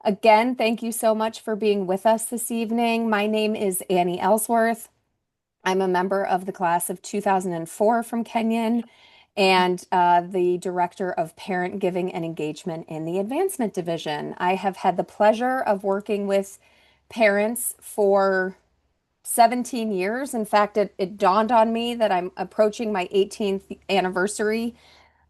Again, thank you so much for being with us this evening. My name is Annie Ellsworth. I'm a member of the class of 2004 from Kenyon and the Director of Parent Giving and Engagement in the Advancement Division. I have had the pleasure of working with parents for 17 years. In fact, it dawned on me that I'm approaching my 18th anniversary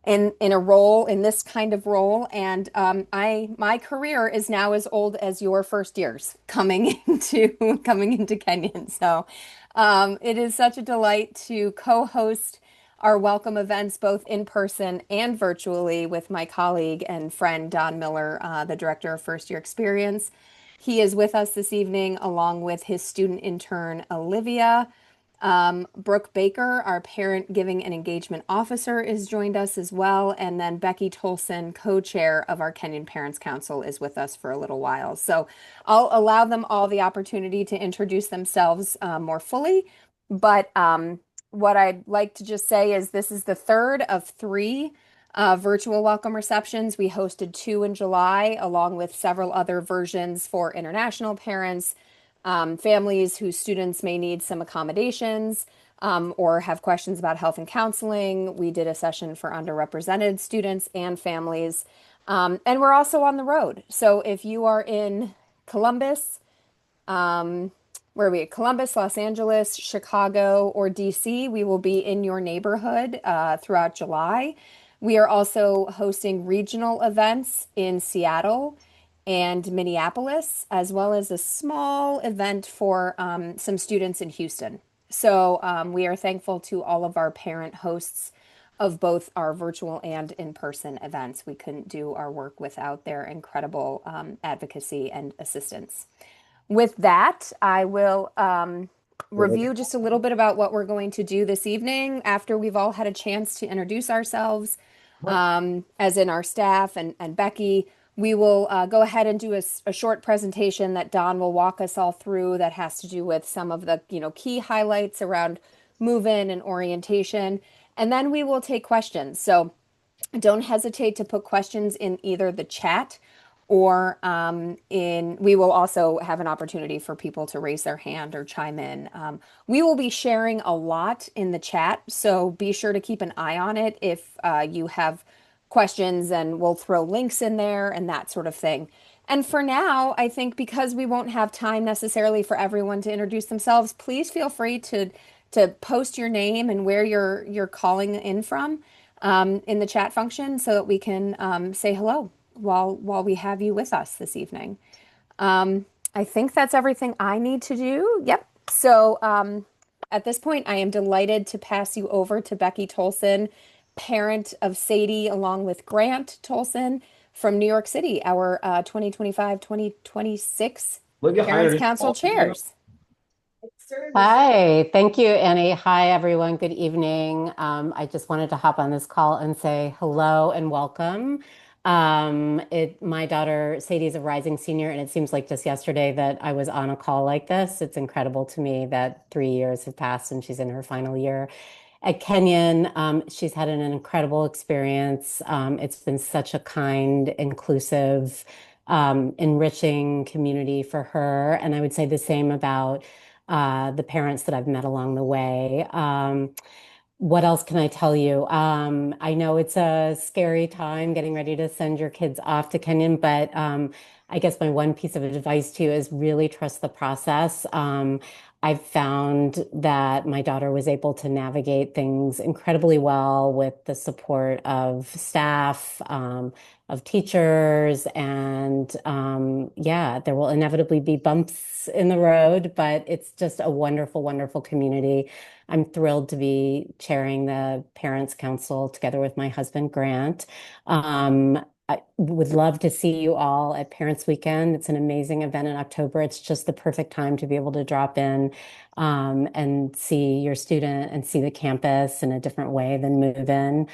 in a role in this kind of role, and I my career is now as old as your first years coming into coming into Kenyon. So it is such a delight to co-host our welcome events both in person and virtually with my colleague and friend Don Miller, the director of First Year Experience. He is with us this evening along with his student intern Olivia. Brooke Baker, our parent giving and engagement officer, is joined us as well. And then Becky Tolson, co-chair of our Kenyon Parents Council, is with us for a little while. So I'll allow them all the opportunity to introduce themselves more fully. But what I'd like to just say is this is the third of three virtual welcome receptions. We hosted two in July, along with several other versions for international parents, families whose students may need some accommodations or have questions about health and counseling. We did a session for underrepresented students and families. And we're also on the road. So if you are in Columbus, where are we? Columbus, Los Angeles, Chicago, or DC, we will be in your neighborhood throughout July. We are also hosting regional events in Seattle and Minneapolis, as well as a small event for some students in Houston. So we are thankful to all of our parent hosts of both our virtual and in-person events. We couldn't do our work without their incredible advocacy and assistance. With that, I will review just a little bit about what we're going to do this evening after we've all had a chance to introduce ourselves, as in our staff and Becky. We will go ahead and do a short presentation that Don will walk us all through that has to do with some of the, key highlights around move-in and orientation. And then we will take questions. So don't hesitate to put questions in either the chat or we will also have an opportunity for people to raise their hand or chime in. We will be sharing a lot in the chat, so be sure to keep an eye on it if you have questions, and we'll throw links in there and that sort of thing. And for now, I think because we won't have time necessarily for everyone to introduce themselves, please feel free to post your name and where you're calling in from in the chat function so that we can say hello while we have you with us this evening. I think that's everything I need to do. Yep. So at this point, I am delighted to pass you over to Becky Tolson, parent of Sadie, along with Grant Tolson from New York City, our 2025-2026 Look at Parents higher. Council chairs. Hi, thank you, Annie. Hi, everyone. Good evening. I just wanted to hop on this call and say hello and welcome. My daughter Sadie is a rising senior, and it seems like just yesterday that I was on a call like this. It's incredible to me that 3 years have passed and she's in her final year at Kenyon. She's had an incredible experience. It's been such a kind, inclusive, enriching community for her, and I would say the same about the parents that I've met along the way. What else can I tell you? I know it's a scary time getting ready to send your kids off to Kenyon, but I guess my one piece of advice to you is really trust the process. I've found that my daughter was able to navigate things incredibly well with the support of staff, of teachers, and yeah, there will inevitably be bumps in the road, but it's just a wonderful, wonderful community. I'm thrilled to be chairing the Parents Council together with my husband, Grant. I would love to see you all at Parents Weekend. It's an amazing event in October. It's just the perfect time to be able to drop in and see your student and see the campus in a different way than move in.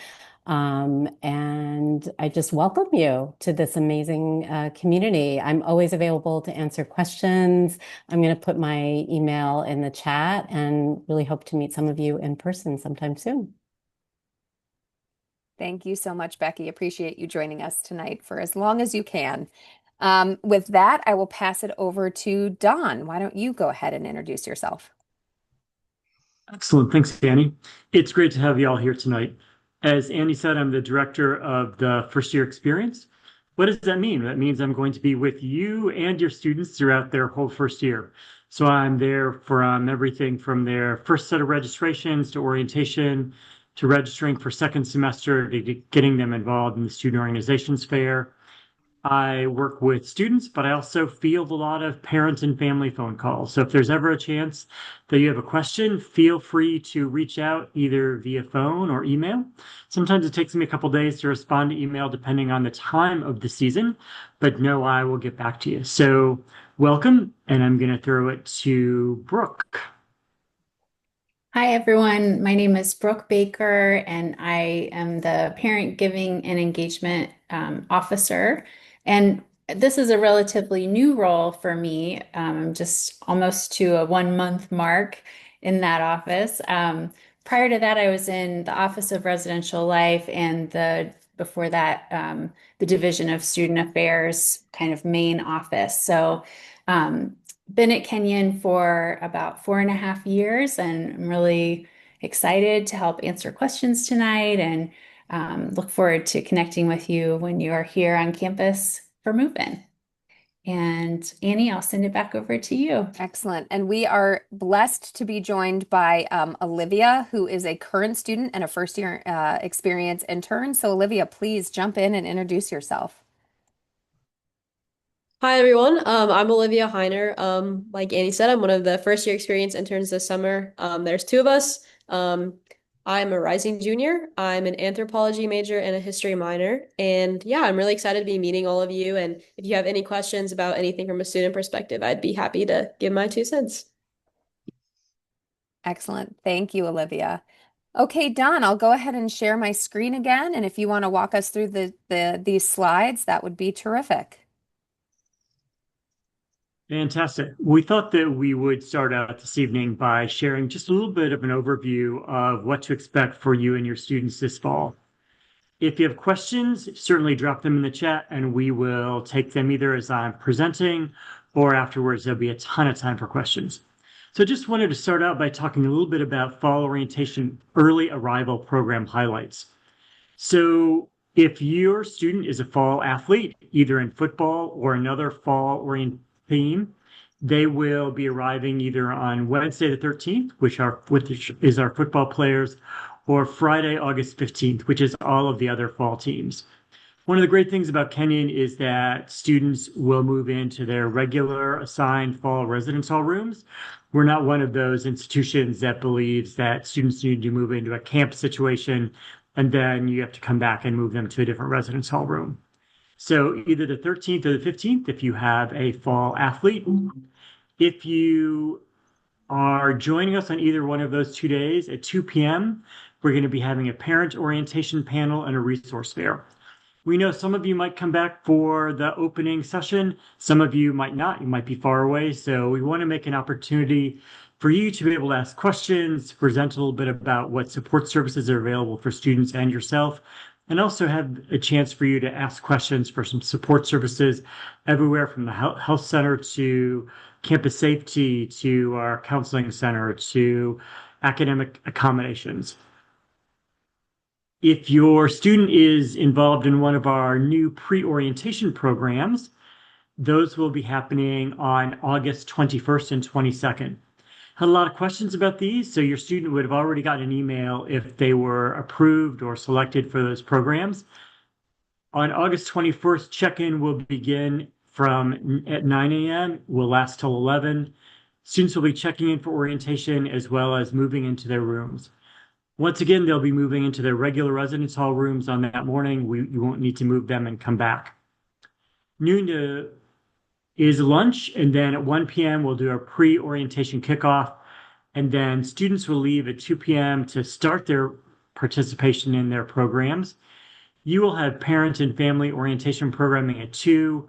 And I just welcome you to this amazing community. I'm always available to answer questions. I'm going to put my email in the chat and really hope to meet some of you in person sometime soon. Thank you so much, Becky. Appreciate you joining us tonight for as long as you can. With that, I will pass it over to Dawn. Why don't you go ahead and introduce yourself? Excellent. Thanks, Annie. It's great to have you all here tonight. As Annie said, I'm the director of the first year experience. What does that mean? That means I'm going to be with you and your students throughout their whole first year. So I'm there from everything from their first set of registrations to orientation to registering for second semester to getting them involved in the student organizations fair. I work with students, but I also field a lot of parent and family phone calls. So if there's ever a chance that you have a question, feel free to reach out either via phone or email. Sometimes it takes me a couple days to respond to email depending on the time of the season, but no, I will get back to you. So welcome, and I'm going to throw it to Brooke. Hi, everyone. My name is Brooke Baker, and I am the Parent Giving and Engagement Officer. And this is a relatively new role for me. I'm just almost to a 1 month mark in that office. Prior to that, I was in the Office of Residential Life and before that, the Division of Student Affairs kind of main office. So, been at Kenyon for about 4.5 years, and I'm really excited to help answer questions tonight and look forward to connecting with you when you are here on campus for move-in. And Annie, I'll send it back over to you. Excellent. And we are blessed to be joined by Olivia, who is a current student and a first year experience intern. So, Olivia, please jump in and introduce yourself. Hi everyone. I'm Olivia Heiner. Like Annie said, I'm one of the first year experience interns this summer. There's two of us. I'm a rising junior. I'm an anthropology major and a history minor. And yeah, I'm really excited to be meeting all of you. And if you have any questions about anything from a student perspective, I'd be happy to give my 2 cents. Excellent. Thank you, Olivia. Okay, Don, I'll go ahead and share my screen again. And if you want to walk us through these slides, that would be terrific. Fantastic. We thought that we would start out this evening by sharing just a little bit of an overview of what to expect for you and your students this fall. If you have questions, certainly drop them in the chat and we will take them either as I'm presenting or afterwards. There'll be a ton of time for questions. So I just wanted to start out by talking a little bit about fall orientation early arrival program highlights. So if your student is a fall athlete, either in football or another fall oriented team, they will be arriving either on Wednesday the 13th, which is our football players, or Friday, August 15th, which is all of the other fall teams. One of the great things about Kenyon is that students will move into their regular assigned fall residence hall rooms. We're not one of those institutions that believes that students need to move into a camp situation and then you have to come back and move them to a different residence hall room. So either the 13th or the 15th, if you have a fall athlete. If you are joining us on either one of those 2 days at 2 p.m., we're going to be having a parent orientation panel and a resource fair. We know some of you might come back for the opening session. Some of you might not. You might be far away. So we want to make an opportunity for you to be able to ask questions, present a little bit about what support services are available for students and yourself, and also have a chance for you to ask questions for some support services everywhere from the health center to campus safety to our counseling center to academic accommodations. If your student is involved in one of our new pre-orientation programs, those will be happening on August 21st and 22nd. Had a lot of questions about these, so your student would have already gotten an email if they were approved or selected for those programs. On August 21st, check-in will begin from at 9 a.m., will last till 11. Students will be checking in for orientation as well as moving into their rooms. Once again, they'll be moving into their regular residence hall rooms on that morning. You won't need to move them and come back. Noon is lunch, and then at 1 p.m. we'll do our pre-orientation kickoff, and then students will leave at 2 p.m. to start their participation in their programs. You will have parent and family orientation programming at 2.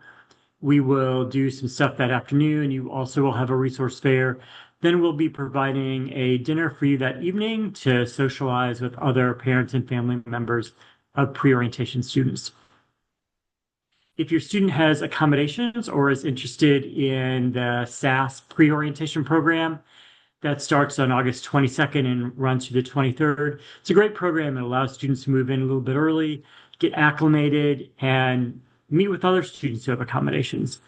We will do some stuff that afternoon. You also will have a resource fair. Then we'll be providing a dinner for you that evening to socialize with other parents and family members of pre-orientation students. If your student has accommodations or is interested in the SAS pre-orientation program, that starts on August 22nd and runs through the 23rd. It's a great program that allows students to move in a little bit early, get acclimated, and meet with other students who have accommodations.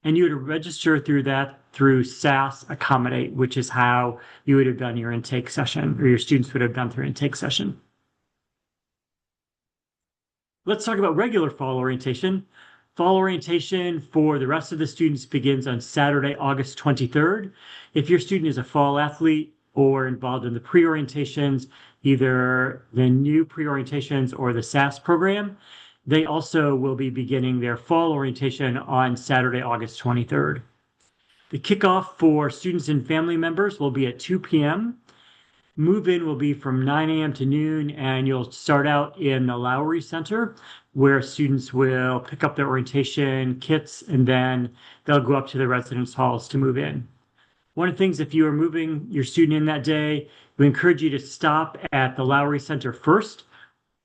And you would register through that through SAS Accommodate, which is how you would have done your intake session, or your students would have done their intake session. Let's talk about regular fall orientation. Fall orientation for the rest of the students begins on Saturday, August 23rd. If your student is a fall athlete or involved in the pre-orientations, either the new pre-orientations or the SAS program, they also will be beginning their fall orientation on Saturday, August 23rd. The kickoff for students and family members will be at 2 p.m. Move-in will be from 9 a.m. to noon, and you'll start out in the Lowry Center, where students will pick up their orientation kits, and then they'll go up to the residence halls to move in. One of the things, if you are moving your student in that day, we encourage you to stop at the Lowry Center first,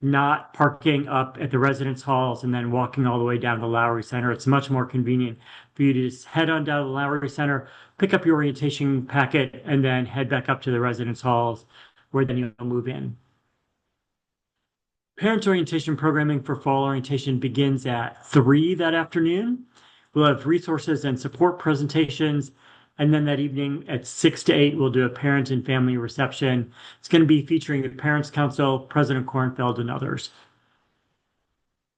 not parking up at the residence halls and then walking all the way down to the Lowry Center. It's much more convenient for you to just head on down to the Lowry Center, pick up your orientation packet, and then head back up to the residence halls where then you'll move in. Parent orientation programming for fall orientation begins at 3 that afternoon. We'll have resources and support presentations. And then that evening at 6 to 8, we'll do a parent and family reception. It's going to be featuring the Parents Council, President Kornfeld, and others.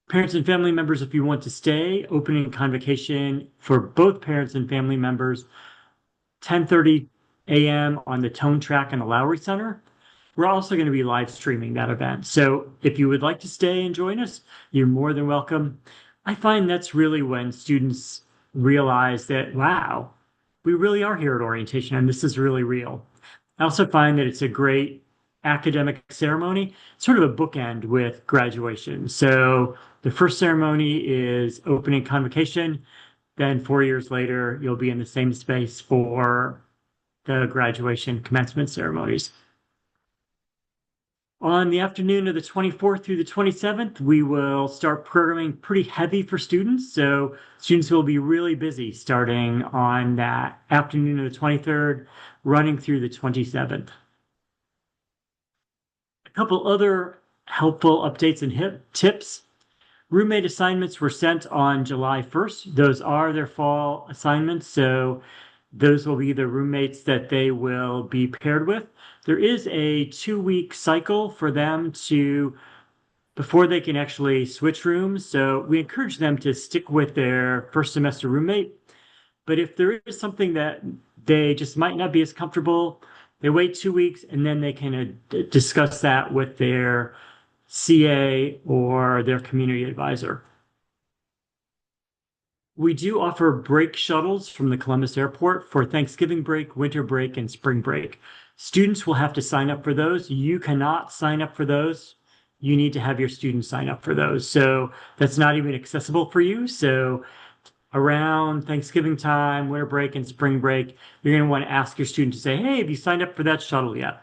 Parents and family members, if you want to stay, opening convocation for both parents and family members, 10:30 a.m. on the Tone Track in the Lowry Center. We're also going to be live streaming that event. So if you would like to stay and join us, you're more than welcome. I find that's really when students realize that, wow, we really are here at orientation and this is really real. I also find that it's a great academic ceremony, sort of a bookend with graduation. So the first ceremony is opening convocation. Then 4 years later, you'll be in the same space for the graduation commencement ceremonies. On the afternoon of the 24th through the 27th, we will start programming pretty heavy for students. So students will be really busy starting on that afternoon of the 23rd, running through the 27th. A couple other helpful updates and tips. Roommate assignments were sent on July 1st. Those are their fall assignments. So those will be the roommates that they will be paired with. There is a 2-week cycle for them before they can actually switch rooms. So we encourage them to stick with their first semester roommate. But if there is something that they just might not be as comfortable, they wait 2 weeks and then they can discuss that with their CA or their community advisor. We do offer break shuttles from the Columbus Airport for Thanksgiving break, winter break, and spring break. Students will have to sign up for those. You cannot sign up for those. You need to have your students sign up for those. So that's not even accessible for you. So around Thanksgiving time, winter break, and spring break, you're going to want to ask your student to say, hey, have you signed up for that shuttle yet?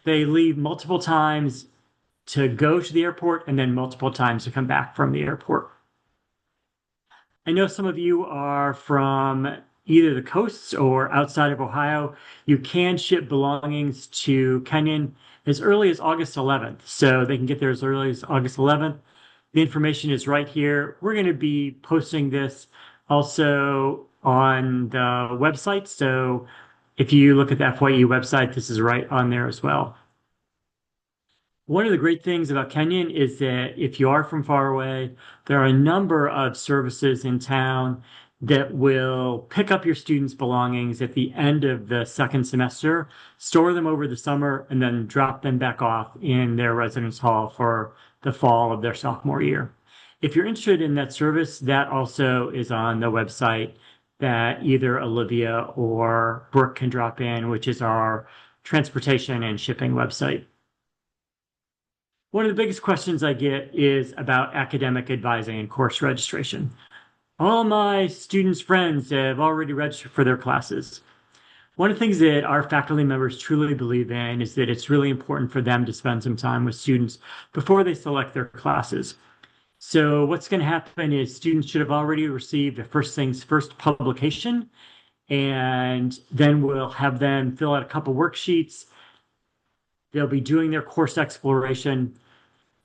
They leave multiple times to go to the airport and then multiple times to come back from the airport. I know some of you are from either the coasts or outside of Ohio. You can ship belongings to Kenyon as early as August 11th. So they can get there as early as August 11th. The information is right here. We're going to be posting this also on the website. So if you look at the FYE website, this is right on there as well. One of the great things about Kenyon is that if you are from far away, there are a number of services in town that will pick up your students' belongings at the end of the second semester, store them over the summer, and then drop them back off in their residence hall for the fall of their sophomore year. If you're interested in that service, that also is on the website that either Olivia or Brooke can drop in, which is our transportation and shipping website. One of the biggest questions I get is about academic advising and course registration. All my students' friends have already registered for their classes. One of the things that our faculty members truly believe in is that it's really important for them to spend some time with students before they select their classes. So what's going to happen is students should have already received the First Things First publication, and then we'll have them fill out a couple worksheets. They'll be doing their course exploration.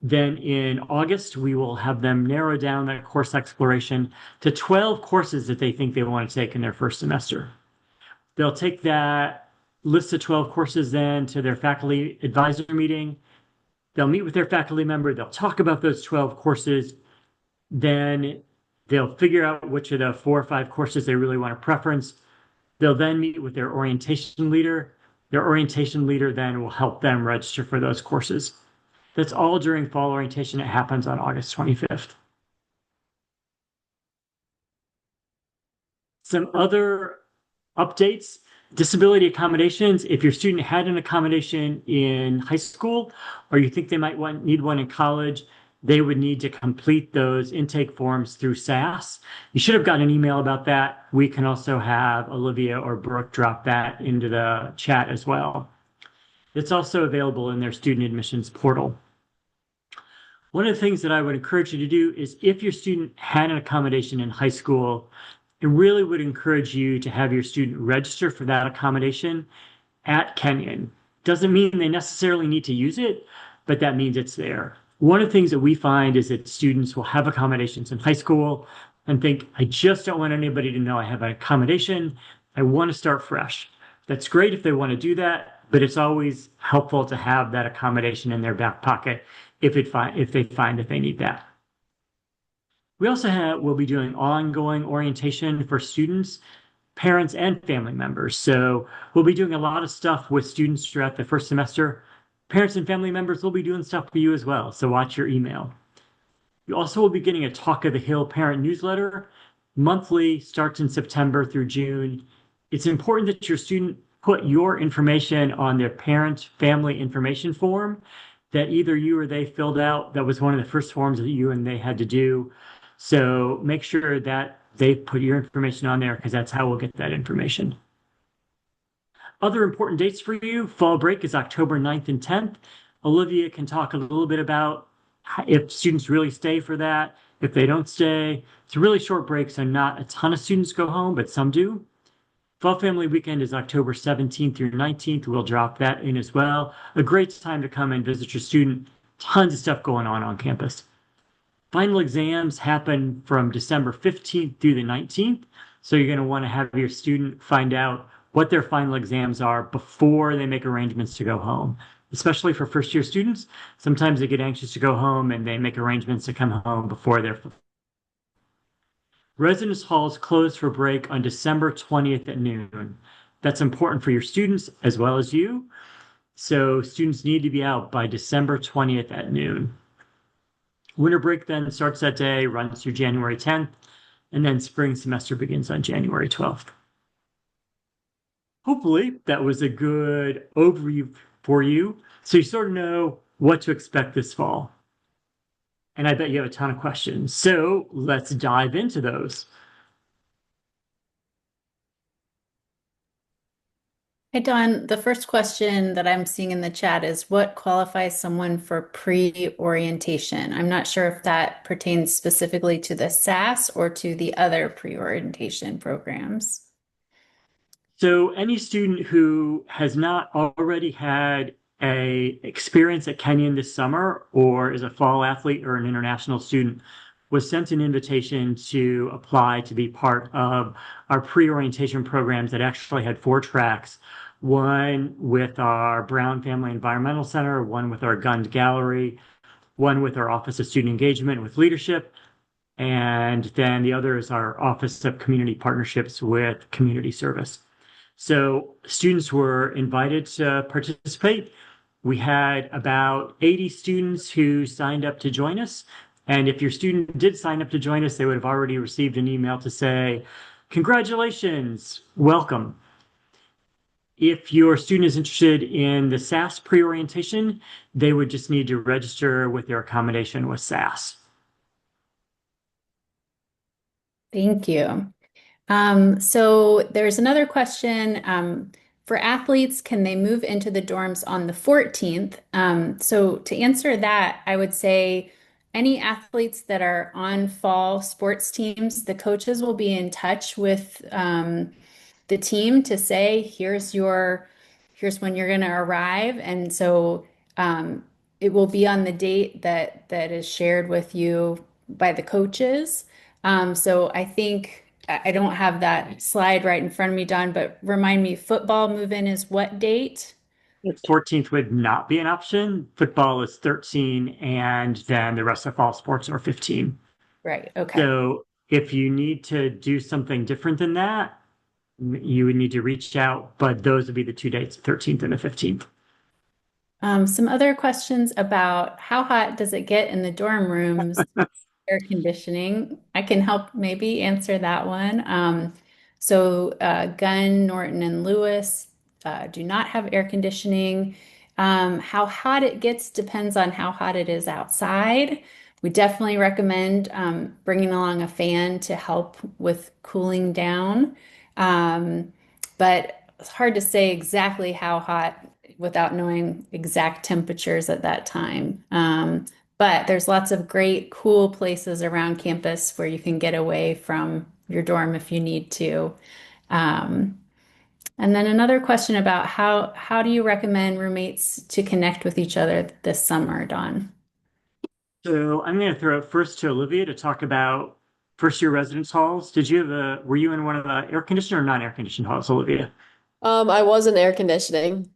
Then in August, we will have them narrow down that course exploration to 12 courses that they think they want to take in their first semester. They'll take that list of 12 courses then to their faculty advisor meeting. They'll meet with their faculty member. They'll talk about those 12 courses. Then they'll figure out which of the 4 or 5 courses they really want to preference. They'll then meet with their orientation leader. Their orientation leader then will help them register for those courses. That's all during fall orientation. It happens on August 25th. Some other updates, disability accommodations. If your student had an accommodation in high school, or you think they might need one in college, they would need to complete those intake forms through SAS. You should have gotten an email about that. We can also have Olivia or Brooke drop that into the chat as well. It's also available in their student admissions portal. One of the things that I would encourage you to do is if your student had an accommodation in high school, it really would encourage you to have your student register for that accommodation at Kenyon. Doesn't mean they necessarily need to use it, but that means it's there. One of the things that we find is that students will have accommodations in high school and think, I just don't want anybody to know I have an accommodation. I want to start fresh. That's great if they want to do that, but it's always helpful to have that accommodation in their back pocket if they find that they need that. We also will be doing ongoing orientation for students, parents, and family members. So we'll be doing a lot of stuff with students throughout the first semester. Parents and family members will be doing stuff for you as well. So watch your email. You also will be getting a Talk of the Hill parent newsletter. Monthly, starts in September through June. It's important that your student put your information on their parent family information form that either you or they filled out. That was one of the first forms that you and they had to do. So make sure that they put your information on there because that's how we'll get that information. Other important dates for you, fall break is October 9th and 10th. Olivia can talk a little bit about if students really stay for that, if they don't stay. It's a really short break, so not a ton of students go home, but some do. Fall Family Weekend is October 17th through 19th. We'll drop that in as well. A great time to come and visit your student. Tons of stuff going on campus. Final exams happen from December 15th through the 19th. So you're going to want to have your student find out what their final exams are before they make arrangements to go home. Especially for first year students, sometimes they get anxious to go home and they make arrangements to come home before their residence halls close for break on December 20th at noon. That's important for your students as well as you. So students need to be out by December 20th at noon. Winter break then starts that day, runs through January 10th, and then spring semester begins on January 12th. Hopefully that was a good overview for you, so you sort of know what to expect this fall. And I bet you have a ton of questions. So let's dive into those. Hey, Dawn, the first question that I'm seeing in the chat is what qualifies someone for pre-orientation? I'm not sure if that pertains specifically to the SAS or to the other pre-orientation programs. So any student who has not already had a experience at Kenyon this summer or is a fall athlete or an international student was sent an invitation to apply to be part of our pre-orientation programs that actually had 4 tracks, one with our Brown Family Environmental Center, one with our Gund Gallery, one with our Office of Student Engagement with Leadership, and then the other is our Office of Community Partnerships with Community Service. So students were invited to participate. We had about 80 students who signed up to join us. And if your student did sign up to join us, they would have already received an email to say, congratulations, welcome. If your student is interested in the SAS pre-orientation, they would just need to register with their accommodation with SAS. Thank you. So there's another question. For athletes, can they move into the dorms on the 14th? So to answer that, I would say any athletes that are on fall sports teams, the coaches will be in touch with the team to say, here's when you're going to arrive. And so it will be on the date that is shared with you by the coaches. So I think I don't have that slide right in front of me, Don, but remind me, football move-in is what date? 14th would not be an option. Football is 13, and then the rest of fall sports are 15. Right. Okay. So if you need to do something different than that, you would need to reach out, but those would be the two dates, 13th and the 15th. Some other questions about how hot does it get in the dorm rooms? Air conditioning. I can help maybe answer that one. Gunn, Norton, and Lewis do not have air conditioning. How hot it gets depends on how hot it is outside. We definitely recommend bringing along a fan to help with cooling down. Um, but it's hard to say exactly how hot without knowing exact temperatures at that time. But there's lots of great, cool places around campus where you can get away from your dorm if you need to. Um, and then another question about how do you recommend roommates to connect with each other this summer, Dawn? So I'm going to throw it first to Olivia to talk about first year residence halls. Were you in one of the air conditioned or non-air conditioned halls, Olivia? I was in air conditioning.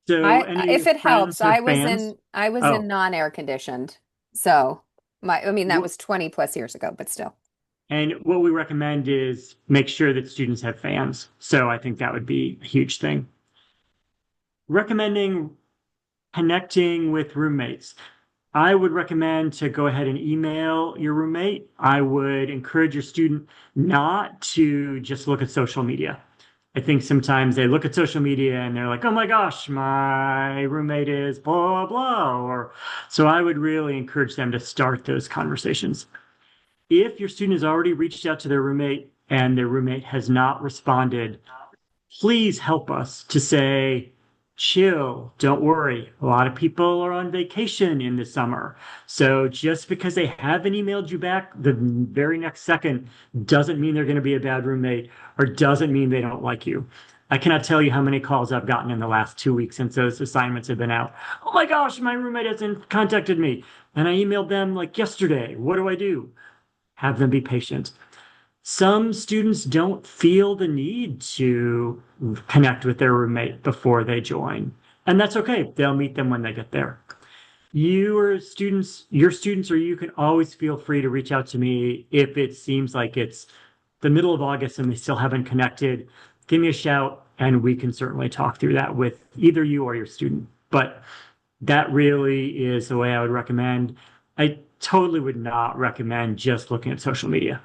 So any If it helps, friends with fans? I was in Oh, non-air conditioned. So I mean that wh- was 20 plus years ago, but still. and what we recommend is make sure that students have fans. So I think that would be a huge thing. Recommending connecting with roommates. I would recommend to go ahead and email your roommate. I would encourage your student not to just look at social media. I think sometimes they look at social media and they're like, oh my gosh, my roommate is blah, blah, blah. Or so I would really encourage them to start those conversations. If your student has already reached out to their roommate and their roommate has not responded, please help us to say, chill, don't worry. A lot of people are on vacation in the summer. So just because they haven't emailed you back the very next second doesn't mean they're going to be a bad roommate or doesn't mean they don't like you. I cannot tell you how many calls I've gotten in the last 2 weeks since those assignments have been out. Oh my gosh, my roommate hasn't contacted me. And I emailed them like yesterday. What do I do? Have them be patient. Some students don't feel the need to connect with their roommate before they join, and that's okay. They'll meet them when they get there. Your students, or you can always feel free to reach out to me if it seems like it's the middle of August and they still haven't connected. Give me a shout, and we can certainly talk through that with either you or your student. But that really is the way I would recommend. I totally would not recommend just looking at social media.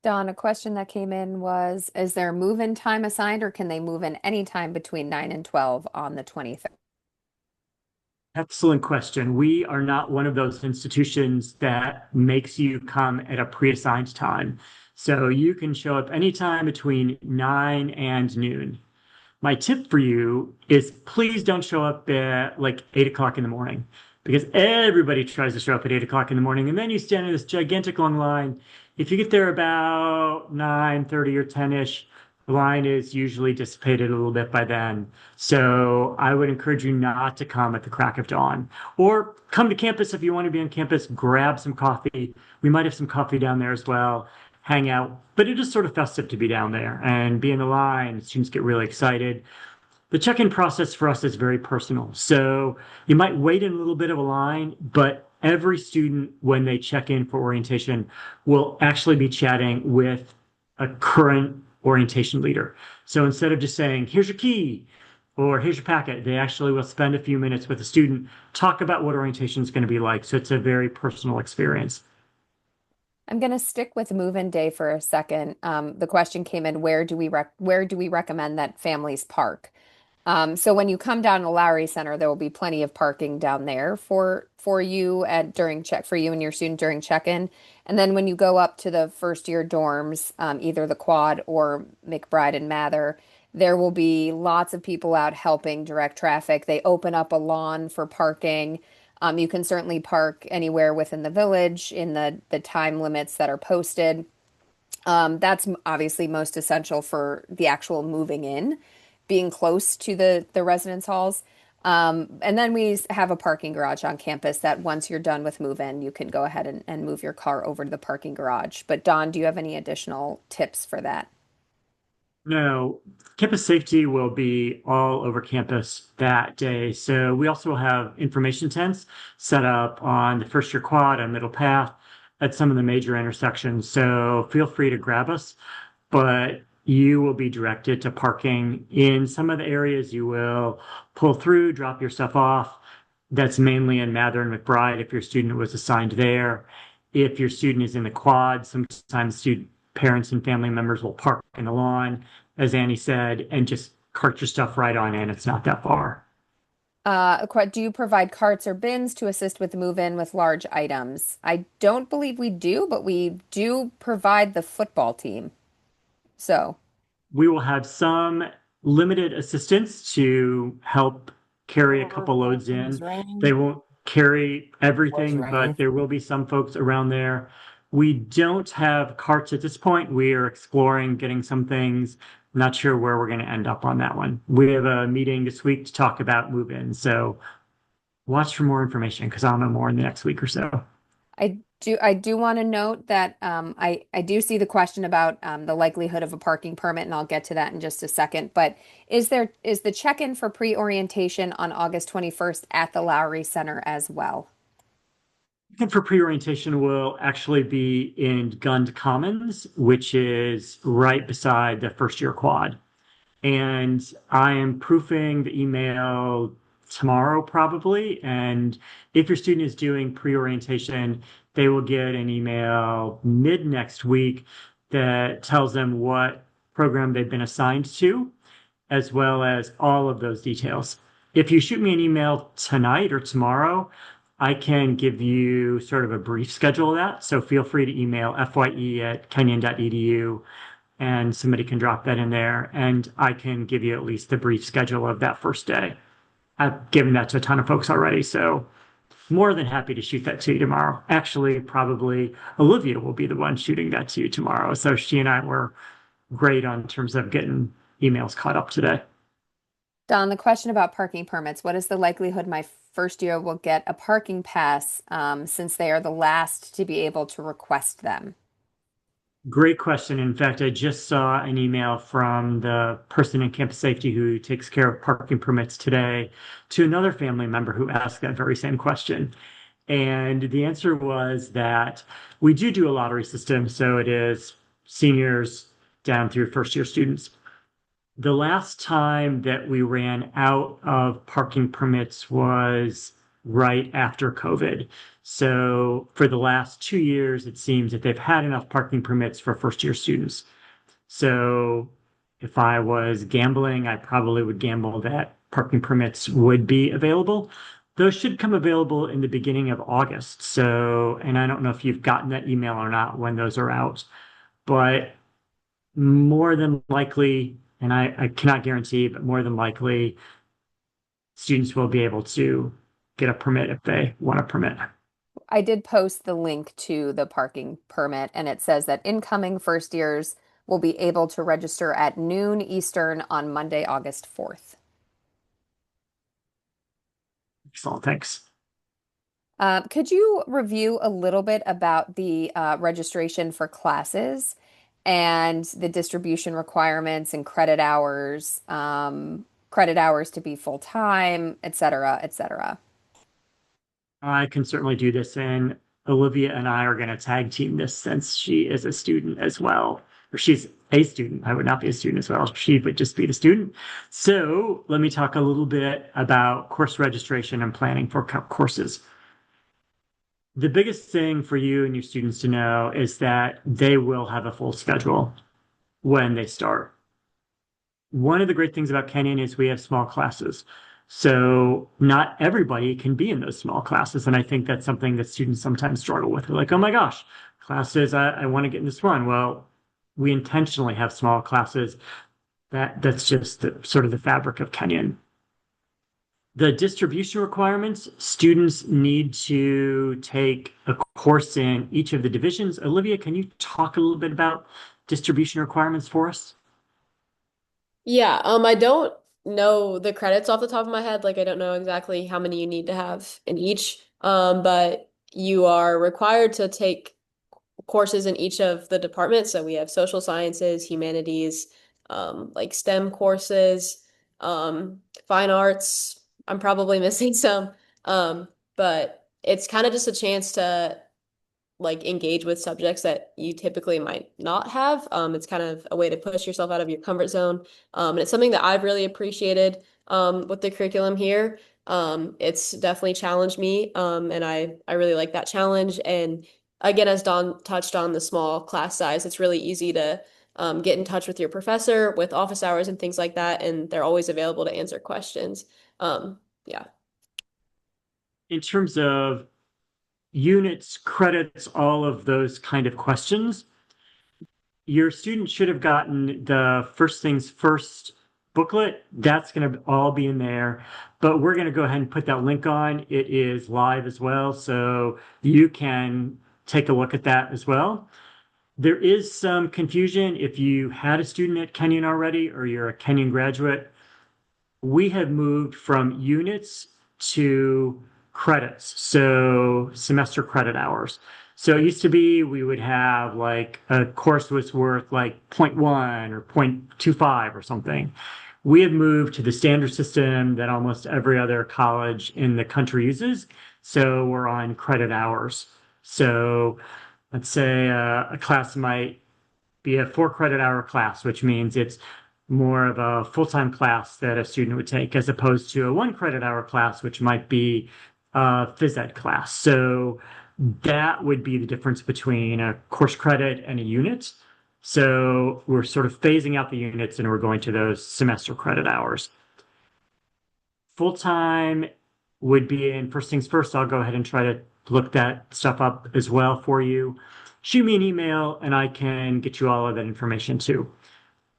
Don, a question that came in was, is there a move-in time assigned or can they move in anytime between 9 and 12 on the 23rd? Excellent question. We are not one of those institutions that makes you come at a pre-assigned time. So you can show up anytime between 9 and noon. My tip for you is please don't show up at like 8 o'clock in the morning because everybody tries to show up at 8 o'clock in the morning and then you stand in this gigantic long line. If you get there about 9:30 or 10-ish, the line is usually dissipated a little bit by then. So I would encourage you not to come at the crack of dawn or come to campus if you want to be on campus, grab some coffee. We might have some coffee down there as well, hang out. But it is sort of festive to be down there and be in the line. Students get really excited. The check-in process for us is very personal. So you might wait in a little bit of a line, but every student, when they check in for orientation, will actually be chatting with a current orientation leader. So instead of just saying, here's your key or here's your packet, they actually will spend a few minutes with the student, talk about what orientation is going to be like. So it's a very personal experience. I'm going to stick with move-in day for a second. The question came in, where do we recommend that families park? So when you come down to Lowry Center, there will be plenty of parking down there for you at during check for you and your student during check-in. And then when you go up to the first year dorms, either the Quad or McBride and Mather, there will be lots of people out helping direct traffic. They open up a lawn for parking. You can certainly park anywhere within the village in the time limits that are posted. That's obviously most essential for the actual moving in, being close to the residence halls. And then we have a parking garage on campus that once you're done with move in, you can go ahead and move your car over to the parking garage. But Don, do you have any additional tips for that? No, campus safety will be all over campus that day. So we also will have information tents set up on the first year quad and middle path at some of the major intersections. So feel free to grab us, but you will be directed to parking in some of the areas. You will pull through, drop your stuff off. That's mainly in Mather and McBride if your student was assigned there. If your student is in the quad, sometimes student parents and family members will park in the lawn, as Annie said, and just cart your stuff right on in. It's not that far. Do you provide carts or bins to assist with move-in with large items? I don't believe we do, but we do provide the football team. So, We will have some limited assistance to help carry a couple loads It's in. raining. They won't carry It's everything, but raining. there will be some folks around there. We don't have carts at this point. We are exploring getting some things. Not sure where we're going to end up on that one. We have a meeting this week to talk about move-in. So watch for more information because I'll know more in the next week or so. I do want to note that I do see the question about the likelihood of a parking permit, and I'll get to that in just a second. But is the check-in for pre-orientation on August 21st at the Lowry Center as well? And for pre-orientation will actually be in Gund Commons, which is right beside the first year quad. And I am proofing the email tomorrow probably. And if your student is doing pre-orientation, they will get an email mid next week that tells them what program they've been assigned to, as well as all of those details. If you shoot me an email tonight or tomorrow, I can give you sort of a brief schedule of that. So feel free to email fye@kenyon.edu and somebody can drop that in there and I can give you at least the brief schedule of that first day. I've given that to a ton of folks already, so more than happy to shoot that to you tomorrow. Actually, probably Olivia will be the one shooting that to you tomorrow. So she and I were great on terms of getting emails caught up today. Don, the question about parking permits, what is the likelihood my first year will get a parking pass since they are the last to be able to request them? Great question. In fact, I just saw an email from the person in campus safety who takes care of parking permits today to another family member who asked that very same question. And the answer was that we do a lottery system. So it is seniors down through first year students. The last time that we ran out of parking permits was right after COVID. So for the last 2 years, it seems that they've had enough parking permits for first year students. So if I was gambling, I probably would gamble that parking permits would be available. Those should come available in the beginning of August. So, and I don't know if you've gotten that email or not when those are out, but more than likely, and I cannot guarantee, but more than likely, students will be able to get a permit if they want a permit. I did post the link to the parking permit, and it says that incoming first years will be able to register at noon Eastern on Monday, August 4th. Excellent, thanks. Could you review a little bit about the registration for classes and the distribution requirements and credit hours to be full time, et cetera, et cetera? I can certainly do this, and Olivia and I are going to tag team this since she is a student as well, or she's a student. I would not be a student as well. She would just be the student. So let me talk a little bit about course registration and planning for courses. The biggest thing for you and your students to know is that they will have a full schedule when they start. One of the great things about Kenyon is we have small classes. So not everybody can be in those small classes. And I think that's something that students sometimes struggle with. They're like, oh my gosh, classes, I want to get in this one. Well, we intentionally have small classes. That's just sort of the fabric of Kenyon. The distribution requirements, students need to take a course in each of the divisions. Olivia, can you talk a little bit about distribution requirements for us? Yeah, I don't know the credits off the top of my head. Like I don't know exactly how many you need to have in each. But you are required to take courses in each of the departments. So we have social sciences, humanities, like STEM courses, fine arts. I'm probably missing some. But it's kind of just a chance to like engage with subjects that you typically might not have. It's kind of a way to push yourself out of your comfort zone. And it's something that I've really appreciated with the curriculum here. It's definitely challenged me, and I really like that challenge. And again, as Don touched on the small class size, it's really easy to get in touch with your professor with office hours and things like that, and they're always available to answer questions. Yeah. In terms of units, credits, all of those kind of questions, your student should have gotten the first things first booklet. That's going to all be in there, but we're going to go ahead and put that link on. It is live as well, so you can take a look at that as well. There is some confusion if you had a student at Kenyon already or you're a Kenyon graduate. We have moved from units to credits, so semester credit hours. So it used to be we would have like a course was worth like zero point 0.1 or 0.25 or something. We have moved to the standard system that almost every other college in the country uses. So we're on credit hours. So let's say a class might be a 4 credit hour class, which means it's more of a full-time class that a student would take as opposed to a 1 credit hour class, which might be a phys ed class. So that would be the difference between a course credit and a unit. So we're sort of phasing out the units and we're going to those semester credit hours. Full-time would be in first things first. I'll go ahead and try to look that stuff up as well for you. Shoot me an email and I can get you all of that information too.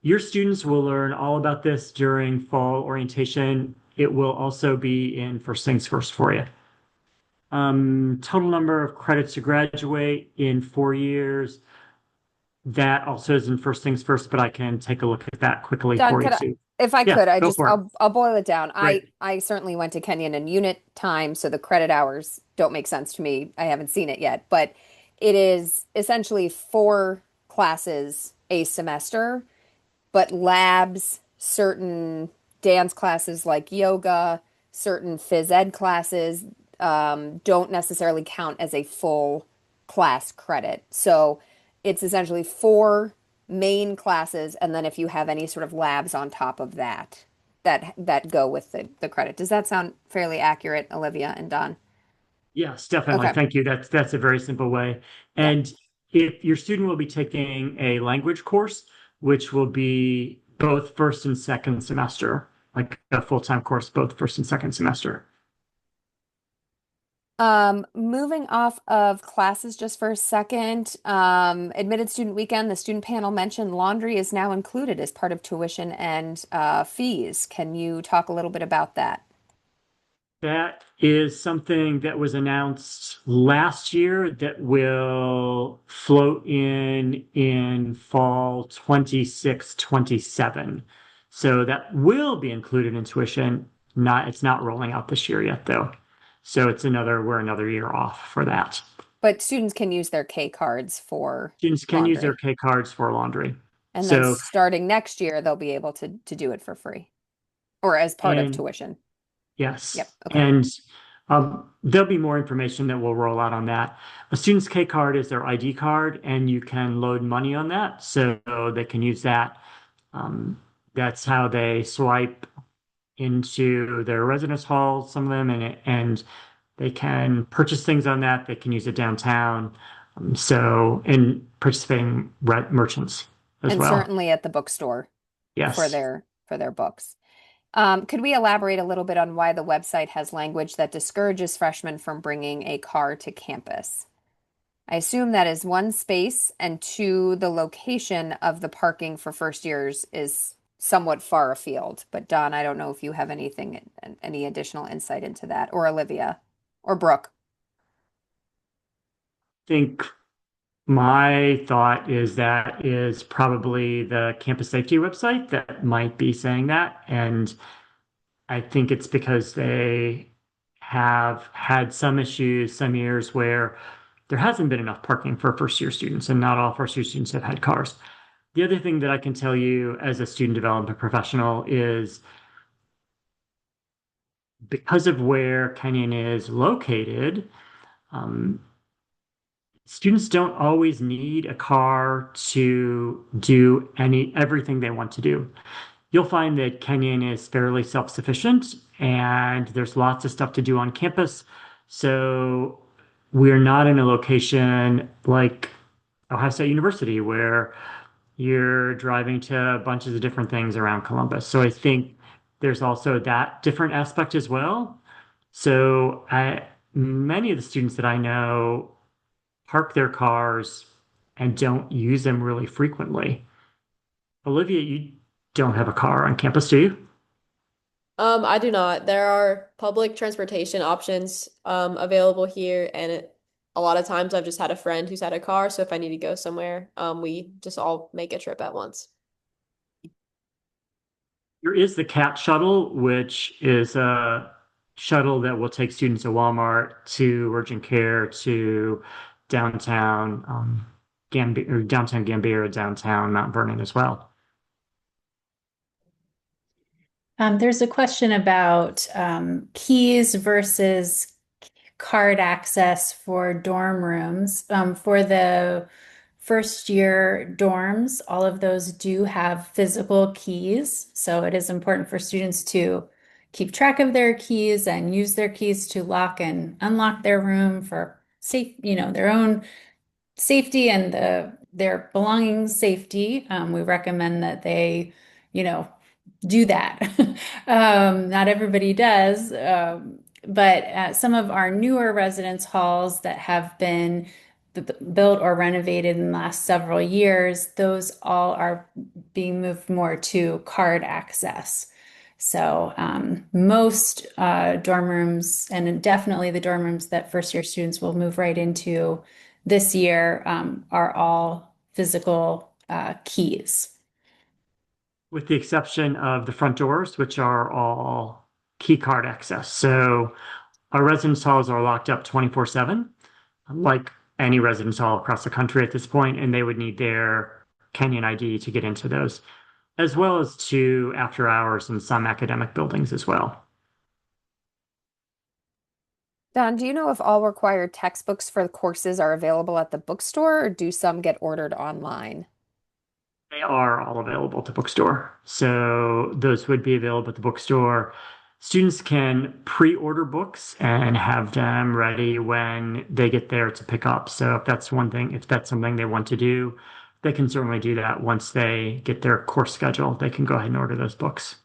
Your students will learn all about this during fall orientation. It will also be in first things first for you. Total number of credits to graduate in 4 years. That also is in first things first, but I can take a look at that quickly Don, for you too. if I Yeah, could, go for it. I'll boil it down. Right. I certainly went to Kenyon in unit time, so the credit hours don't make sense to me. I haven't seen it yet, but it is essentially 4 classes a semester, but labs, certain dance classes like yoga, certain phys ed classes don't necessarily count as a full class credit. So it's essentially 4 main classes, and then if you have any sort of labs on top of that, that go with the credit. Does that sound fairly accurate, Olivia and Don? Yes, definitely. Okay. Thank you. That's a very simple way. Yeah. And if your student will be taking a language course, which will be both first and second semester, like a full-time course, both first and second semester. Moving off of classes just for a second, admitted student weekend, the student panel mentioned laundry is now included as part of tuition and fees. Can you talk a little bit about that? That is something that was announced last year that will float in fall 26, 27. So that will be included in tuition. It's not rolling out this year yet though. So we're another year off for that. But students can use their K cards for Students can use their laundry. K cards for laundry. And then So, starting next year, they'll be able to do it for free or as part of and tuition. yes, Yep. Okay. and there'll be more information that will roll out on that. A student's K card is their ID card, and you can load money on that, so they can use that. That's how they swipe into their residence halls, some of them, and they can purchase things on that. They can use it downtown. And participating merchants as And well. certainly at the bookstore Yes. for their books. Could we elaborate a little bit on why the website has language that discourages freshmen from bringing a car to campus? I assume that is one, space, and two, the location of the parking for first years is somewhat far afield. But Don, I don't know if you have any additional insight into that, or Olivia, or Brooke. Think my thought is that is probably the campus safety website that might be saying that. And I think it's because they have had some issues some years where there hasn't been enough parking for first year students, and not all first year students have had cars. The other thing that I can tell you as a student development professional is because of where Kenyon is located, um, students don't always need a car to do everything they want to do. You'll find that Kenyon is fairly self-sufficient and there's lots of stuff to do on campus. So we're not in a location like Ohio State University where you're driving to bunches of different things around Columbus. So I think there's also that different aspect as well. Many of the students that I know park their cars and don't use them really frequently. Olivia, you don't have a car on campus, do you? I do not. There are public transportation options available here, and a lot of times I've just had a friend who's had a car, so if I need to go somewhere, we just all make a trip at once. There is the CAT shuttle, which is a shuttle that will take students to Walmart, to urgent care, to downtown downtown Gambia, downtown Mount Vernon as well. There's a question about keys versus card access for dorm rooms. For the first year dorms, all of those do have physical keys. So it is important for students to keep track of their keys and use their keys to lock and unlock their room for safe, their own safety and their belongings safety. We recommend that they, you know, do that. Not everybody does, but some of our newer residence halls that have been built or renovated in the last several years, those all are being moved more to card access. So most dorm rooms, and definitely the dorm rooms that first year students will move right into this year, are all physical keys. With the exception of the front doors, which are all key card access. So our residence halls are locked up 24/7, like any residence hall across the country at this point, and they would need their Kenyon ID to get into those, as well as to after hours in some academic buildings as well. Don, do you know if all required textbooks for the courses are available at the bookstore, or do some get ordered online? They are all available at the bookstore. So those would be available at the bookstore. Students can pre-order books and have them ready when they get there to pick up. So if that's something they want to do, they can certainly do that once they get their course schedule. They can go ahead and order those books.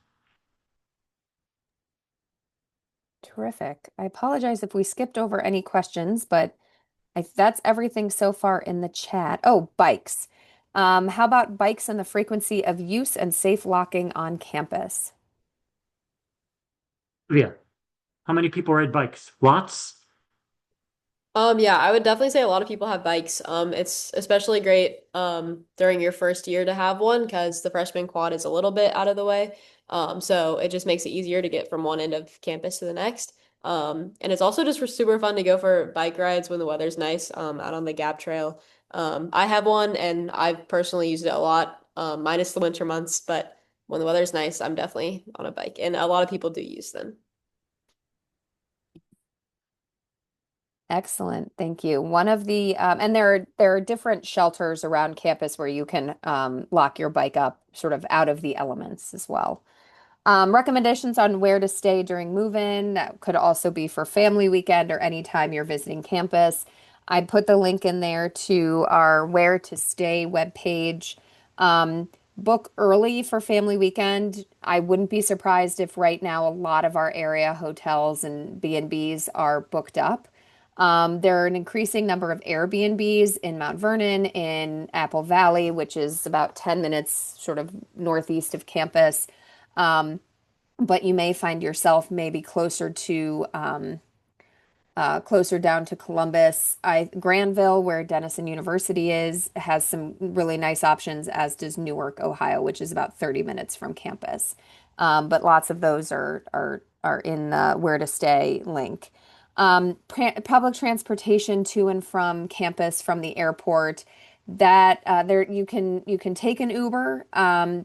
Terrific. I apologize if we skipped over any questions, but that's everything so far in the chat. Oh, bikes. How about bikes and the frequency of use and safe locking on campus? Yeah. How many people ride bikes? Lots? Yeah, I would definitely say a lot of people have bikes. It's especially great during your first year to have one because the freshman quad is a little bit out of the way. So it just makes it easier to get from one end of campus to the next. And it's also just for super fun to go for bike rides when the weather's nice, out on the Gap Trail. I have one and I've personally used it a lot, minus the winter months, but when the weather's nice, I'm definitely on a bike, and a lot of people do use them. Excellent. Thank you. One of the and there are different shelters around campus where you can lock your bike up sort of out of the elements as well. Recommendations on where to stay during move-in. That could also be for family weekend or anytime you're visiting campus. I put the link in there to our where to stay webpage. Book early for family weekend. I wouldn't be surprised if right now a lot of our area hotels and B&Bs are booked up. There are an increasing number of Airbnbs in Mount Vernon, in Apple Valley, which is about 10 minutes sort of northeast of campus. Um, but you may find yourself maybe closer down to Columbus. Granville, where Denison University is, has some really nice options, as does Newark, Ohio, which is about 30 minutes from campus. But lots of those are in the where to stay link. Public transportation to and from campus from the airport. That there you can take an Uber.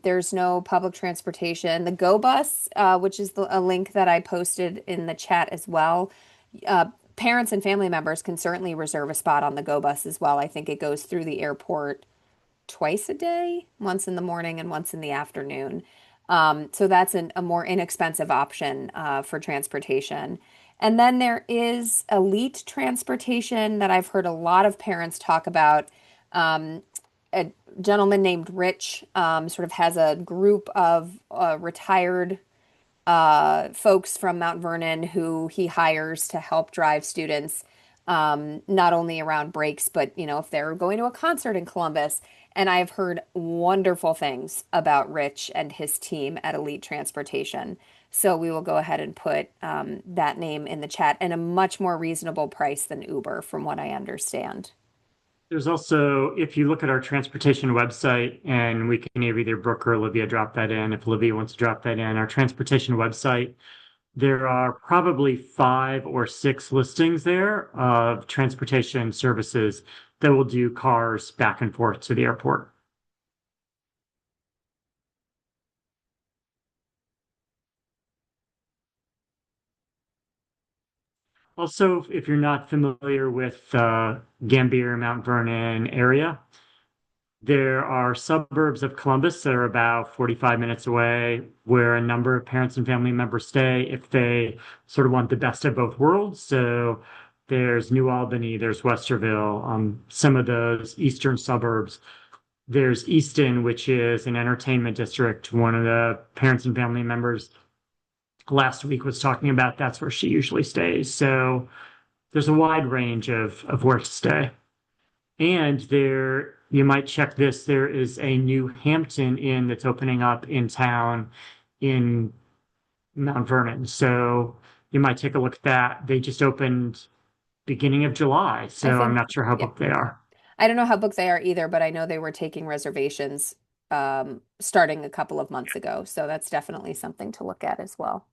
There's no public transportation. The Go Bus, which is a link that I posted in the chat as well. uh, Parents and family members can certainly reserve a spot on the Go Bus as well. I think it goes through the airport twice a day, once in the morning and once in the afternoon. So that's a more inexpensive option for transportation. And then there is elite transportation that I've heard a lot of parents talk about. Um, a gentleman named Rich sort of has a group of retired folks from Mount Vernon who he hires to help drive students, not only around breaks, but if they're going to a concert in Columbus. And I've heard wonderful things about Rich and his team at Elite Transportation. So we will go ahead and put that name in the chat, and a much more reasonable price than Uber, from what I understand. There's also, if you look at our transportation website, and we can have either Brooke or Olivia drop that in, if Olivia wants to drop that in, our transportation website, there are probably 5 or 6 listings there of transportation services that will do cars back and forth to the airport. Also, if you're not familiar with Gambier, Mount Vernon area, there are suburbs of Columbus that are about 45 minutes away, where a number of parents and family members stay if they sort of want the best of both worlds. So there's New Albany, there's Westerville, some of those eastern suburbs. There's Easton, which is an entertainment district. One of the parents and family members last week was talking about that's where she usually stays. So there's a wide range of where to stay. And there, you might check this, there is a new Hampton Inn that's opening up in town in Mount Vernon. So you might take a look at that. They just opened beginning of July, I so I'm think, not sure how yeah, booked they are. I don't know how booked they are either, but I know they were taking reservations starting a couple of months ago. So that's definitely something to look at as well.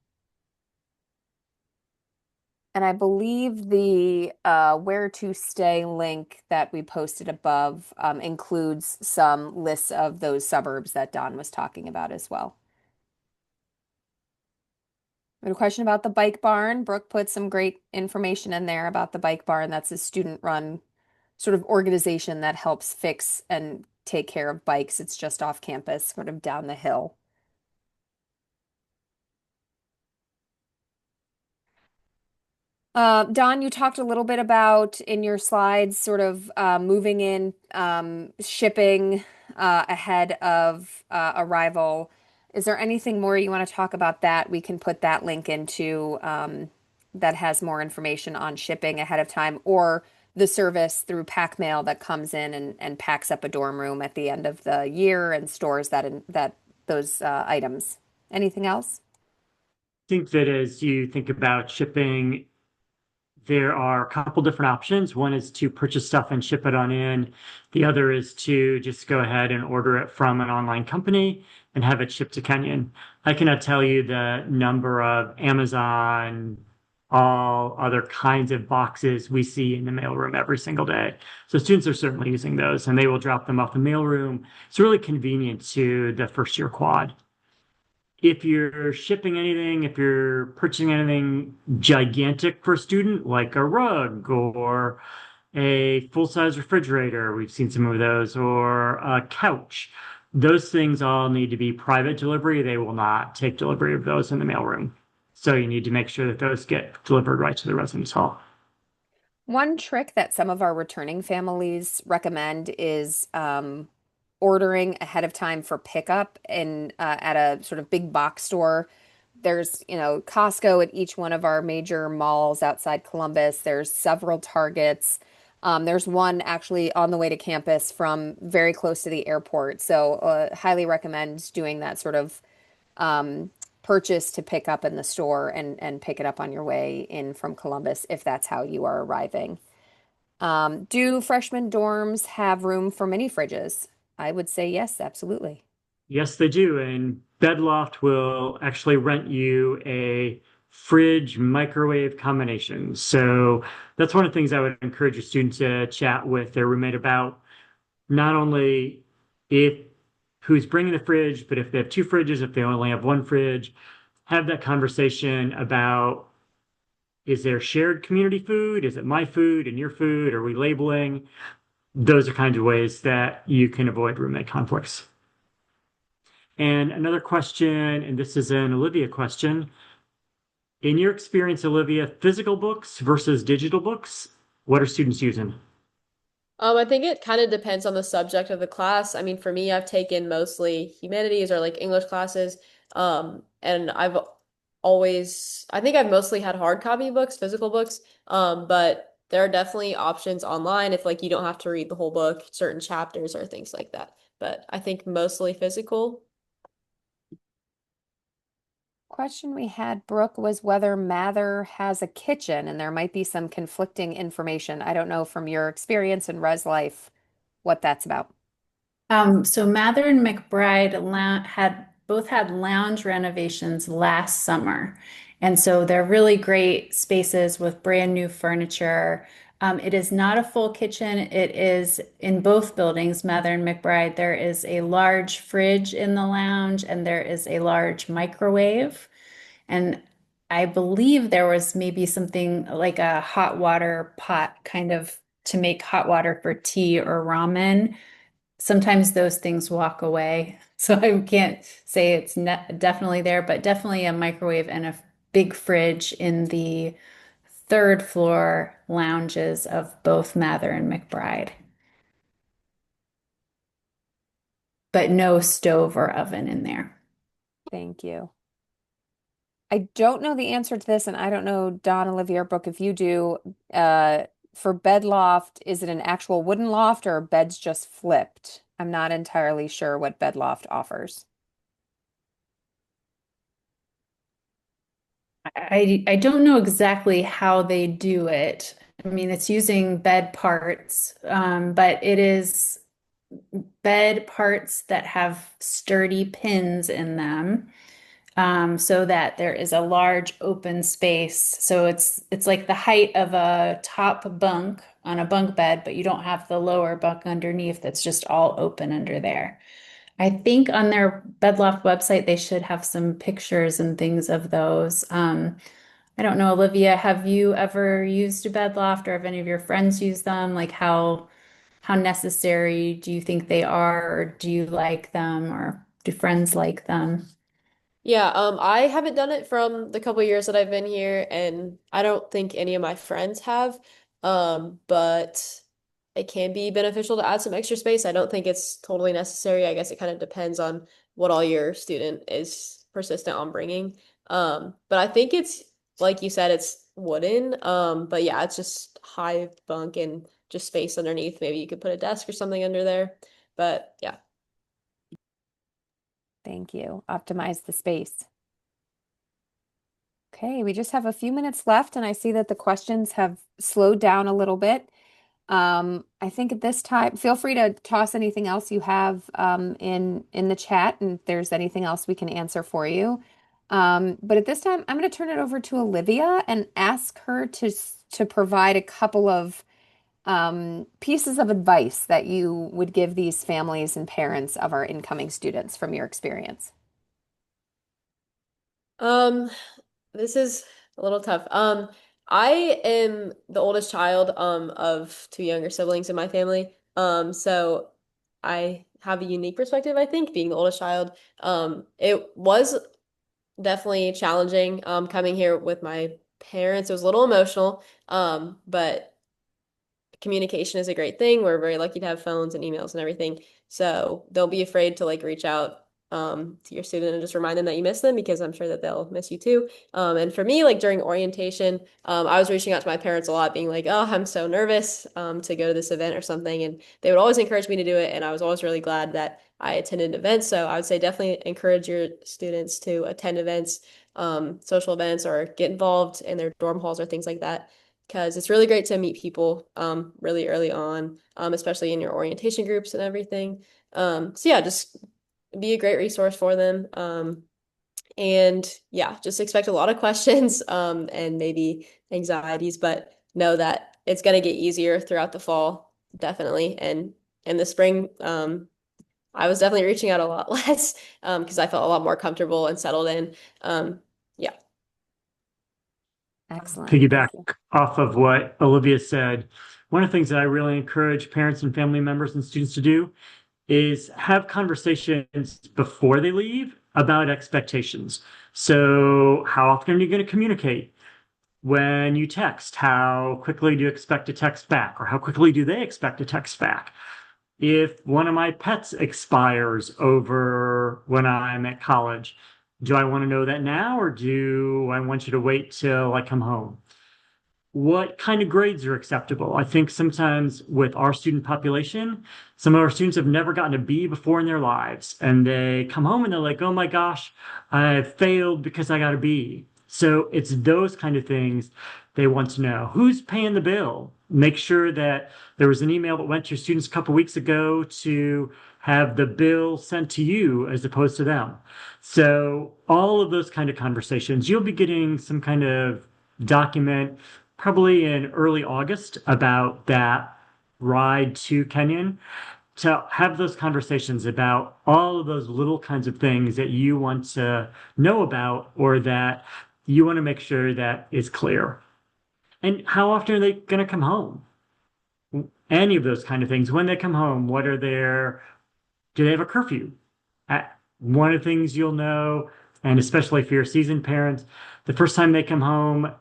And I believe the where to stay link that we posted above includes some lists of those suburbs that Don was talking about as well. We had a question about the bike barn. Brooke put some great information in there about the bike barn. That's a student-run sort of organization that helps fix and take care of bikes. It's just off campus, sort of down the hill. Don, you talked a little bit about in your slides sort of moving in shipping ahead of arrival. Is there anything more you want to talk about that? We can put that link into that has more information on shipping ahead of time, or the service through pack mail that comes in and packs up a dorm room at the end of the year and stores that those items. Anything else? I think that as you think about shipping, there are a couple different options. One is to purchase stuff and ship it on in. The other is to just go ahead and order it from an online company and have it shipped to Kenyon. I cannot tell you the number of Amazon, all other kinds of boxes we see in the mailroom every single day. So students are certainly using those, and they will drop them off the mailroom. It's really convenient to the first year quad. If you're shipping anything, if you're purchasing anything gigantic for a student, like a rug or a full-size refrigerator, we've seen some of those, or a couch, those things all need to be private delivery. They will not take delivery of those in the mailroom. So you need to make sure that those get delivered right to the residence hall. One trick that some of our returning families recommend is ordering ahead of time for pickup in at a sort of big box store There's, Costco at each one of our major malls outside Columbus. There's several Targets. There's one actually on the way to campus from very close to the airport. So, highly recommend doing that sort of um, purchase to pick up in the store and pick it up on your way in from Columbus if that's how you are arriving. Do freshman dorms have room for mini fridges? I would say yes, absolutely. Yes, they do. And Bedloft will actually rent you a fridge microwave combination. So that's one of the things I would encourage a student to chat with their roommate about. Not only if who's bringing the fridge, but if they have two fridges, if they only have one fridge, have that conversation about, is there shared community food? Is it my food and your food? Are we labeling? Those are kinds of ways that you can avoid roommate conflicts. And another question, and this is an Olivia question. In your experience, Olivia, physical books versus digital books, what are students using? I think it kind of depends on the subject of the class. I mean, for me, I've taken mostly humanities or like English classes. And I think I've mostly had hard copy books, physical books. But there are definitely options online if like you don't have to read the whole book, certain chapters or things like that. But I think mostly physical. Question we had, Brooke, was whether Mather has a kitchen, and there might be some conflicting information. I don't know from your experience in res life what that's about. So Mather and McBride had both had lounge renovations last summer. And so they're really great spaces with brand new furniture. It is not a full kitchen. It is in both buildings, Mather and McBride. There is a large fridge in the lounge and there is a large microwave. And I believe there was maybe something like a hot water pot kind of to make hot water for tea or ramen. Sometimes those things walk away. So I can't say it's definitely there, but definitely a microwave and a big fridge in the third floor lounges of both Mather and McBride, but no stove or oven in there. Thank you. I don't know the answer to this, and I don't know, Don, Olivia, or Brooke, if you do. For bed loft, is it an actual wooden loft or are beds just flipped? I'm not entirely sure what bed loft offers. I don't know exactly how they do it. I mean, it's using bed parts, but it is bed parts that have sturdy pins in them, so that there is a large open space. So it's like the height of a top bunk on a bunk bed, but you don't have the lower bunk underneath that's just all open under there. I think on their Bedloft website, they should have some pictures and things of those. I don't know, Olivia, have you ever used a Bedloft or have any of your friends used them? Like how necessary do you think they are, or do you like them, or do friends like them? Yeah, I haven't done it from the couple years that I've been here, and I don't think any of my friends have. But it can be beneficial to add some extra space. I don't think it's totally necessary. I guess it kind of depends on what all your student is persistent on bringing. But I think it's like you said, it's wooden. But yeah, it's just high bunk and just space underneath. Maybe you could put a desk or something under there. But yeah. Thank you. Optimize the space. Okay, we just have a few minutes left, and I see that the questions have slowed down a little bit. I think at this time, feel free to toss anything else you have in the chat, and if there's anything else we can answer for you. But at this time, I'm going to turn it over to Olivia and ask her to provide a couple of pieces of advice that you would give these families and parents of our incoming students from your experience. Um, this is a little tough. I am the oldest child of two younger siblings in my family. So I have a unique perspective, I think, being the oldest child. It was definitely challenging coming here with my parents. It was a little emotional. But communication is a great thing. We're very lucky to have phones and emails and everything. So don't be afraid to like reach out to your student and just remind them that you miss them because I'm sure that they'll miss you too. And for me, like during orientation, I was reaching out to my parents a lot, being like, "Oh, I'm so nervous to go to this event or something," and they would always encourage me to do it. And I was always really glad that I attended events. So I would say definitely encourage your students to attend events, social events, or get involved in their dorm halls or things like that. Because it's really great to meet people really early on, especially in your orientation groups and everything. So yeah, just be a great resource for them. And yeah, just expect a lot of questions and maybe anxieties, but know that it's going to get easier throughout the fall, definitely. And in the spring, I was definitely reaching out a lot less because I felt a lot more comfortable and settled in. Yeah. Excellent. Piggyback off of what Olivia said, one of the things that I really encourage parents and family members and students to do is have conversations before they leave about expectations. So, how often are you going to communicate? When you text, how quickly do you expect a text back, or how quickly do they expect a text back? If one of my pets expires over when I'm at college, do I want to know that now, or do I want you to wait till I come home? What kind of grades are acceptable? I think sometimes with our student population, some of our students have never gotten a B before in their lives, and they come home and they're like, oh my gosh, I failed because I got a B. So it's those kind of things they want to know. Who's paying the bill? Make sure that there was an email that went to your students a couple weeks ago to have the bill sent to you as opposed to them. So all of those kind of conversations, you'll be getting some kind of document probably in early August about that ride to Kenyon, to have those conversations about all of those little kinds of things that you want to know about or that you want to make sure that is clear. And how often are they going to come home? Any of those kind of things. When they come home, what are their, do they have a curfew? One of the things you'll know, and especially for your seasoned parents, the first time they come home,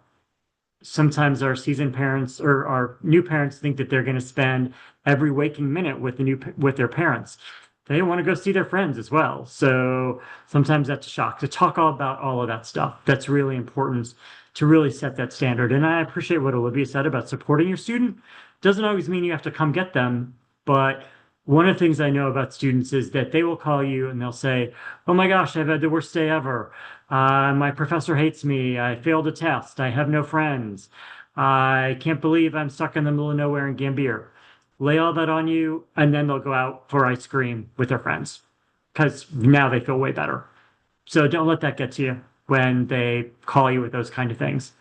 sometimes our seasoned parents or our new parents think that they're going to spend every waking minute with with their parents. They want to go see their friends as well. So sometimes that's a shock. To talk all about all of that stuff, that's really important to really set that standard. And I appreciate what Olivia said about supporting your student. Doesn't always mean you have to come get them, but one of the things I know about students is that they will call you and they'll say, "Oh my gosh, I've had the worst day ever. My professor hates me. I failed a test. I have no friends. I can't believe I'm stuck in the middle of nowhere in Gambier." Lay all that on you, and then they'll go out for ice cream with their friends because now they feel way better. So don't let that get to you when they call you with those kind of things.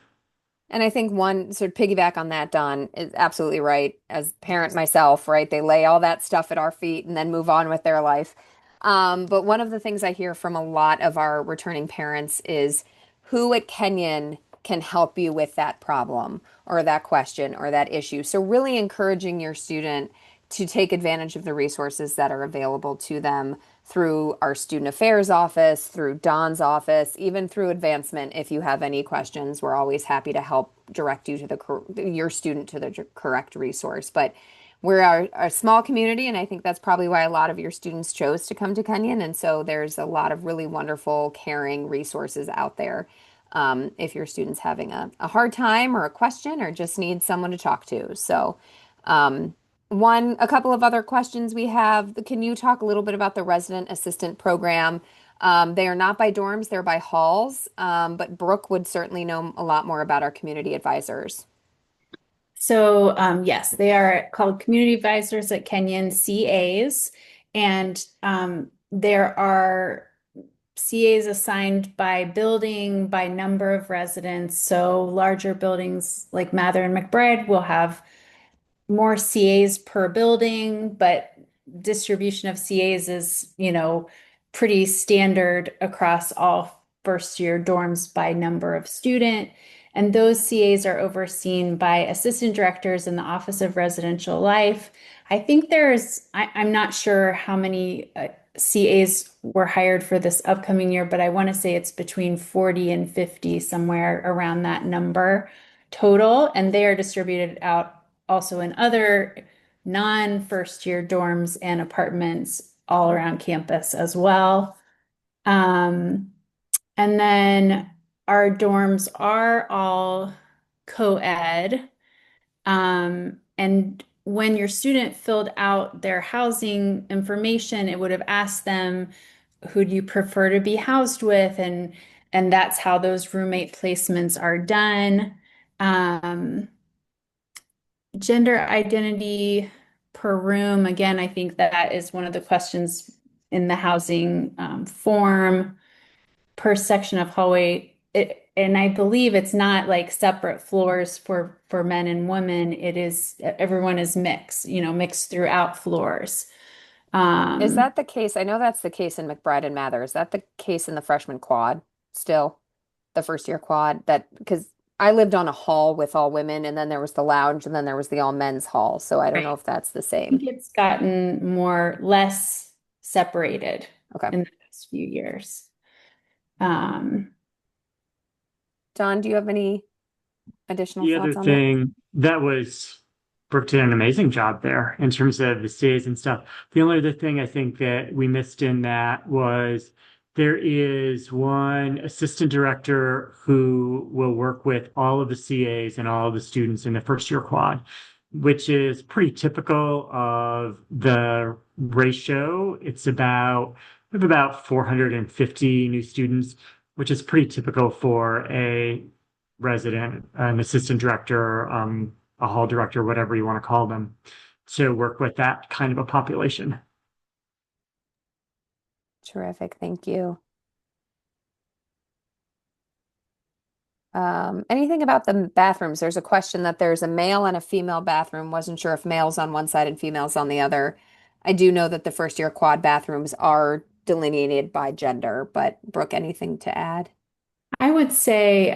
And I think one sort of piggyback on that, Don, is absolutely right. As parent myself, right? They lay all that stuff at our feet and then move on with their life. But one of the things I hear from a lot of our returning parents is who at Kenyon can help you with that problem or that question or that issue. So really encouraging your student to take advantage of the resources that are available to them through our student affairs office, through Don's office, even through advancement. If you have any questions, we're always happy to help direct you to your student to the correct resource. But we're a small community, and I think that's probably why a lot of your students chose to come to Kenyon. And so there's a lot of really wonderful, caring resources out there. If your student's having a hard time or a question or just need someone to talk to. So, um, a couple of other questions we have. Can you talk a little bit about the resident assistant program? They are not by dorms, they're by halls. But Brooke would certainly know a lot more about our community advisors. So, yes, they are called community advisors at Kenyon, CAs, and there are CAs assigned by building, by number of residents. So larger buildings like Mather and McBride will have more CAs per building, but distribution of CAs is, pretty standard across all first year dorms by number of student. And those CAs are overseen by assistant directors in the Office of Residential Life. I think I'm not sure how many CAs were hired for this upcoming year, but I want to say it's between 40 and 50, somewhere around that number total. And they are distributed out also in other non-first year dorms and apartments all around campus as well. Um, and then our dorms are all co-ed. And when your student filled out their housing information, it would have asked them, who do you prefer to be housed with? And that's how those roommate placements are done. Um, Gender identity per room, again, I think that is one of the questions in the housing form per section of hallway. And I believe it's not like separate floors for men and women. It is everyone is mixed, mixed throughout floors. Is Um, that the case? I know that's the case in McBride and Mather. Is that the case in the freshman quad still? The first year quad that because I lived on a hall with all women and then there was the lounge and then there was the all men's hall. So I don't know if that's the I think same. it's gotten less separated Okay. in the past few years. Um, Don, do you have any additional The other thoughts on that? thing that was Brooke did an amazing job there in terms of the stays and stuff. The only other thing I think that we missed in that was there is one assistant director who will work with all of the CAs and all of the students in the first year quad, which is pretty typical of the ratio. We have about 450 new students, which is pretty typical for a resident, an assistant director, a hall director, whatever you want to call them, to work with that kind of a population. Terrific. Thank you. Anything about the bathrooms? There's a question that there's a male and a female bathroom. Wasn't sure if males on one side and females on the other. I do know that the first year quad bathrooms are delineated by gender, but Brooke, anything to add? I would say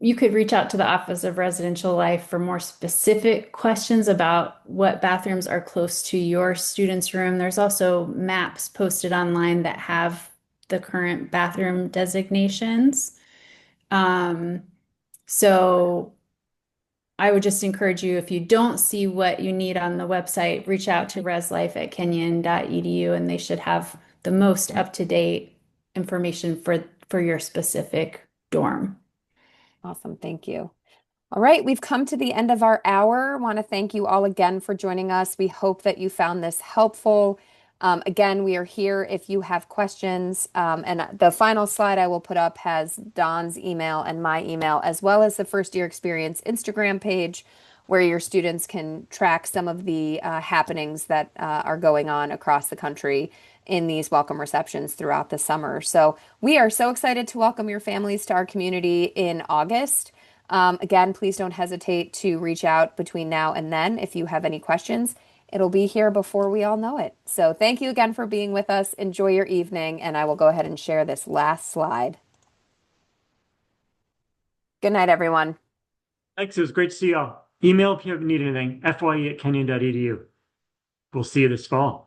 you could reach out to the Office of Residential Life for more specific questions about what bathrooms are close to your student's room. There's also maps posted online that have the current bathroom designations. Um, so I would just encourage you, if you don't see what you need on the website, reach out to reslife@kenyon.edu and they should have the most up-to-date information for your specific dorm. Awesome. Thank you. All right, we've come to the end of our hour. Want to thank you all again for joining us. We hope that you found this helpful. Again, we are here if you have questions. And the final slide I will put up has Don's email and my email, as well as the First Year Experience Instagram page, where your students can track some of the happenings that are going on across the country in these welcome receptions throughout the summer. So we are so excited to welcome your families to our community in August. Again, please don't hesitate to reach out between now and then if you have any questions. It'll be here before we all know it. So thank you again for being with us. Enjoy your evening, and I will go ahead and share this last slide. Good night, everyone. Thanks. It was great to see y'all. Email if you need anything, fye@kenyon.edu. We'll see you this fall.